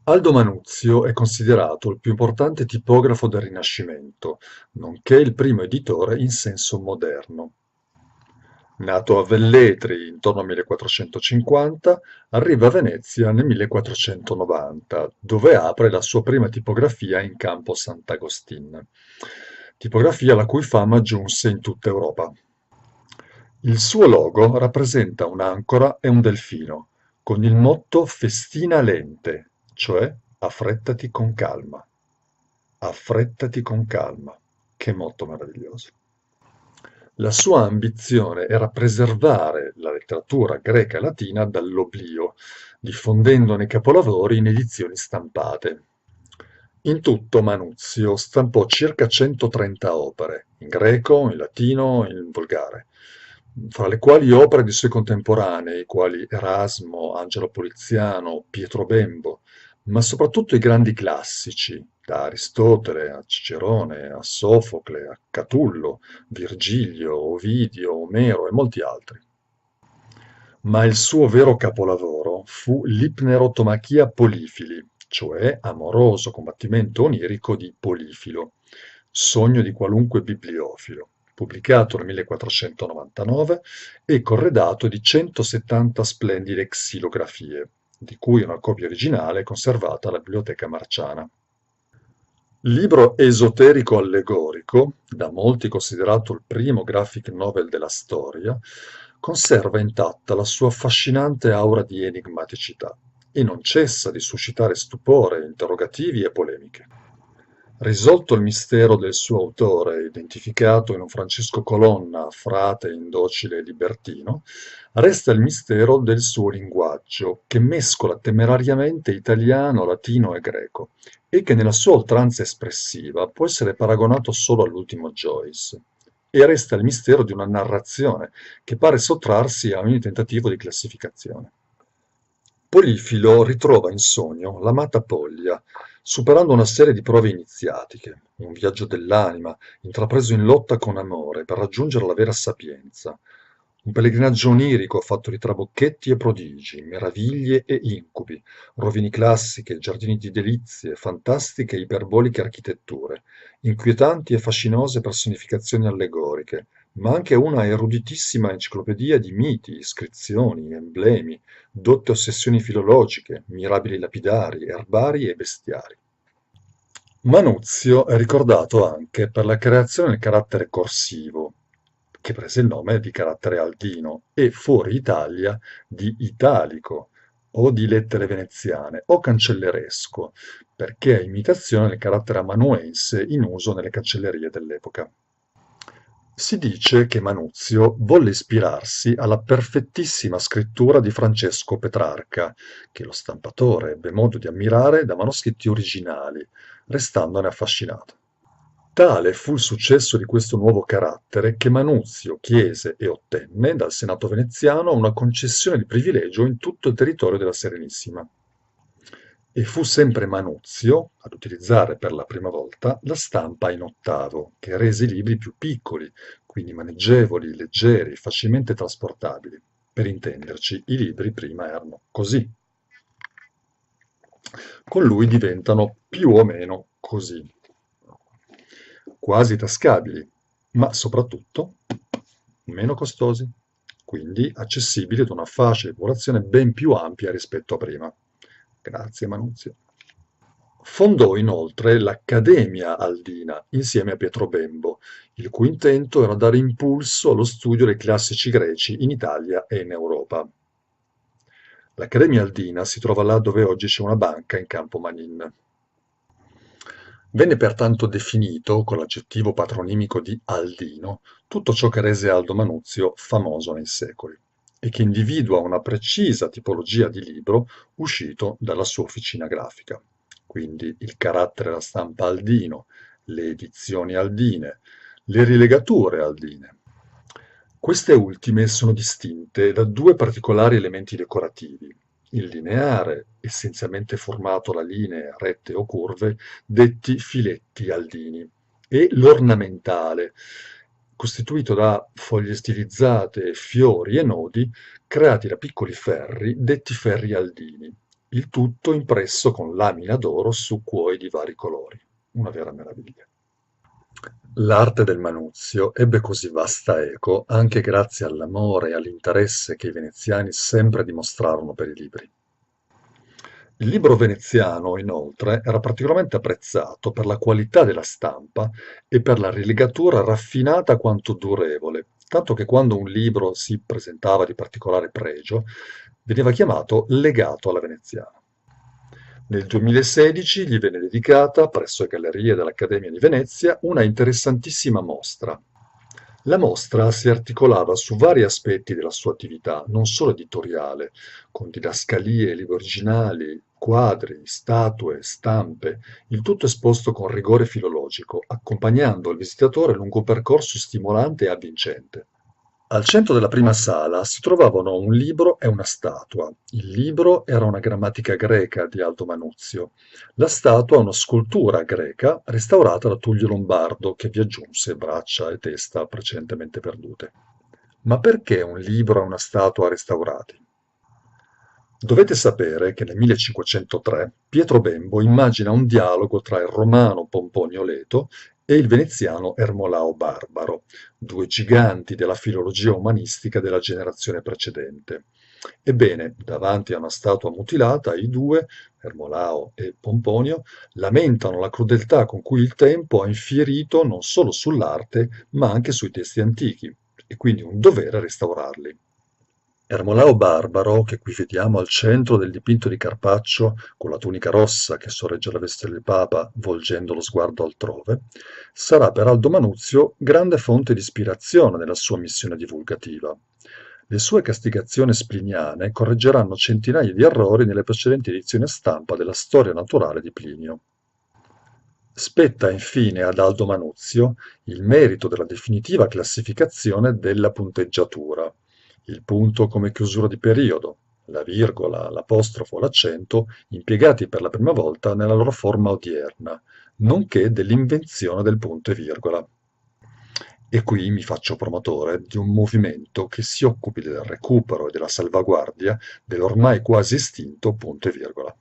Aldo Manuzio è considerato il più importante tipografo del Rinascimento, nonché il primo editore in senso moderno. Nato a Velletri intorno al 1450, arriva a Venezia nel 1490, dove apre la sua prima tipografia in campo Sant'Agostin, tipografia la cui fama giunse in tutta Europa. Il suo logo rappresenta un'ancora e un delfino, con il motto Festina lente, cioè affrettati con calma. Affrettati con calma. Che motto meraviglioso. La sua ambizione era preservare la letteratura greca e latina dall'oblio, diffondendone i capolavori in edizioni stampate. In tutto Manuzio stampò circa 130 opere, in greco, in latino e in volgare, fra le quali opere di suoi contemporanei, quali Erasmo, Angelo Poliziano, Pietro Bembo, ma soprattutto i grandi classici, da Aristotele a Cicerone, a Sofocle, a Catullo, Virgilio, Ovidio, Omero e molti altri. Ma il suo vero capolavoro fu l'Ipnerotomachia Polifili, cioè amoroso combattimento onirico di Polifilo, sogno di qualunque bibliofilo, pubblicato nel 1499 e corredato di 170 splendide xilografie, di cui una copia originale è conservata alla Biblioteca Marciana. Libro esoterico-allegorico, da molti considerato il primo graphic novel della storia, conserva intatta la sua affascinante aura di enigmaticità e non cessa di suscitare stupore, interrogativi e polemiche. Risolto il mistero del suo autore, identificato in un Francesco Colonna, frate indocile e libertino, resta il mistero del suo linguaggio, che mescola temerariamente italiano, latino e greco, e che nella sua oltranza espressiva può essere paragonato solo all'ultimo Joyce. E resta il mistero di una narrazione che pare sottrarsi a ogni tentativo di classificazione. Polifilo ritrova in sogno l'amata Pollia, superando una serie di prove iniziatiche, un viaggio dell'anima, intrapreso in lotta con amore per raggiungere la vera sapienza, un pellegrinaggio onirico fatto di trabocchetti e prodigi, meraviglie e incubi, rovini classiche, giardini di delizie, fantastiche e iperboliche architetture, inquietanti e fascinose personificazioni allegoriche, ma anche una eruditissima enciclopedia di miti, iscrizioni, emblemi, dotte ossessioni filologiche, mirabili lapidari, erbari e bestiari. Manuzio è ricordato anche per la creazione del carattere corsivo, che prese il nome di carattere aldino, e fuori Italia di italico, o di lettere veneziane, o cancelleresco, perché è imitazione del carattere amanuense in uso nelle cancellerie dell'epoca. Si dice che Manuzio volle ispirarsi alla perfettissima scrittura di Francesco Petrarca, che lo stampatore ebbe modo di ammirare da manoscritti originali, restandone affascinato. Tale fu il successo di questo nuovo carattere che Manuzio chiese e ottenne dal Senato veneziano una concessione di privilegio in tutto il territorio della Serenissima. E fu sempre Manuzio ad utilizzare per la prima volta la stampa in ottavo, che rese i libri più piccoli, quindi maneggevoli, leggeri, facilmente trasportabili. Per intenderci, i libri prima erano così. Con lui diventano più o meno così, quasi tascabili, ma soprattutto meno costosi, quindi accessibili ad una fascia di popolazione ben più ampia rispetto a prima. Grazie Manuzio. Fondò inoltre l'Accademia Aldina insieme a Pietro Bembo, il cui intento era dare impulso allo studio dei classici greci in Italia e in Europa. L'Accademia Aldina si trova là dove oggi c'è una banca in Campo Manin. Venne pertanto definito, con l'aggettivo patronimico di Aldino, tutto ciò che rese Aldo Manuzio famoso nei secoli, e che individua una precisa tipologia di libro uscito dalla sua officina grafica. Quindi il carattere della stampa aldino, le edizioni aldine, le rilegature aldine. Queste ultime sono distinte da due particolari elementi decorativi: il lineare, essenzialmente formato da linee rette o curve, detti filetti aldini, e l'ornamentale, costituito da foglie stilizzate, fiori e nodi creati da piccoli ferri, detti ferri aldini, il tutto impresso con lamina d'oro su cuoio di vari colori. Una vera meraviglia. L'arte del Manuzio ebbe così vasta eco anche grazie all'amore e all'interesse che i veneziani sempre dimostrarono per i libri. Il libro veneziano, inoltre, era particolarmente apprezzato per la qualità della stampa e per la rilegatura raffinata quanto durevole, tanto che quando un libro si presentava di particolare pregio, veniva chiamato legato alla veneziana. Nel 2016 gli venne dedicata, presso le gallerie dell'Accademia di Venezia, una interessantissima mostra. La mostra si articolava su vari aspetti della sua attività, non solo editoriale, con didascalie, libri originali, quadri, statue, stampe, il tutto esposto con rigore filologico, accompagnando il visitatore lungo un percorso stimolante e avvincente. Al centro della prima sala si trovavano un libro e una statua. Il libro era una grammatica greca di Aldo Manuzio, la statua una scultura greca restaurata da Tullio Lombardo che vi aggiunse braccia e testa precedentemente perdute. Ma perché un libro e una statua restaurati? Dovete sapere che nel 1503 Pietro Bembo immagina un dialogo tra il romano Pomponio Leto e il veneziano Ermolao Barbaro, due giganti della filologia umanistica della generazione precedente. Ebbene, davanti a una statua mutilata, i due, Ermolao e Pomponio, lamentano la crudeltà con cui il tempo ha infierito non solo sull'arte, ma anche sui testi antichi, e quindi un dovere restaurarli. Ermolao Barbaro, che qui vediamo al centro del dipinto di Carpaccio, con la tunica rossa che sorregge la veste del Papa, volgendo lo sguardo altrove, sarà per Aldo Manuzio grande fonte di ispirazione nella sua missione divulgativa. Le sue castigazioni spliniane correggeranno centinaia di errori nelle precedenti edizioni a stampa della Storia naturale di Plinio. Spetta infine ad Aldo Manuzio il merito della definitiva classificazione della punteggiatura, il punto come chiusura di periodo, la virgola, l'apostrofo, l'accento impiegati per la prima volta nella loro forma odierna, nonché dell'invenzione del punto e virgola. E qui mi faccio promotore di un movimento che si occupi del recupero e della salvaguardia dell'ormai quasi estinto punto e virgola.